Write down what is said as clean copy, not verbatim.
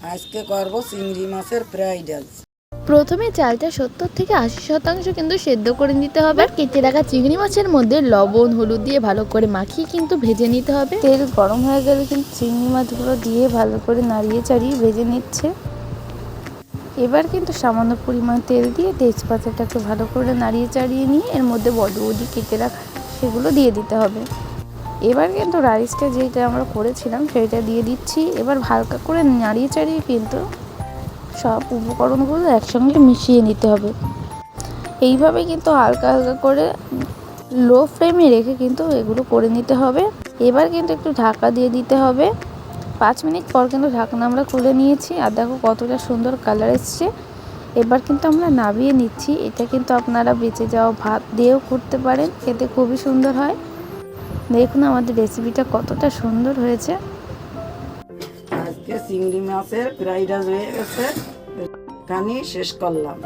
আজকে করব চিংড়ি মাছের ফ্রাইড রাইস। প্রথমে চালটা 70 থেকে 80% কিন্তু সেদ্ধ করে নিতে হবে। কেটে রাখা চিংড়ি মাছের মধ্যে লবণ হলুদ দিয়ে ভালো করে মাখিয়ে কিন্তু ভেজে নিতে হবে। তেল গরম হয়ে গেলে কিন্তু চিংড়ি মাছগুলো দিয়ে ভালো করে নাড়িয়ে চাড়িয়ে ভেজে নিচ্ছে। এবার কিন্তু সামান্য পরিমাণ তেল দিয়ে তেজপাতাটাকে ভালো করে নাড়িয়ে চাড়িয়ে নিয়ে এর মধ্যে বড়ি কেটে রাখা সেগুলো দিয়ে দিতে হবে। এবার কিন্তু রাইসটা যেটা আমরা করেছিলাম সেটা দিয়ে দিচ্ছি। এবার হালকা করে নাড়িয়ে চাড়িয়ে কিন্তু সব উপকরণগুলো একসঙ্গে মিশিয়ে নিতে হবে। এইভাবে কিন্তু হালকা হালকা করে লো ফ্লেমে রেখে কিন্তু এগুলো করে নিতে হবে। এবার কিন্তু একটু ঢাকা দিয়ে দিতে হবে। 5 মিনিট পর কিন্তু ঢাকনা আমরা খুলে নিয়েছি আর দেখো কতটা সুন্দর কালার এসছে। এবার কিন্তু আমরা নামিয়ে নিচ্ছি। এটা কিন্তু আপনারা বেঁচে যাওয়া ভাত দিয়েও করতে পারেন, খেতে খুবই সুন্দর হয়। দেখুন আমাদের রেসিপিটা কতটা সুন্দর হয়েছে। আজকে চিংড়ি মাছের ফ্রাইড রাইস হয়ে গেছে, এখানেই শেষ করলাম।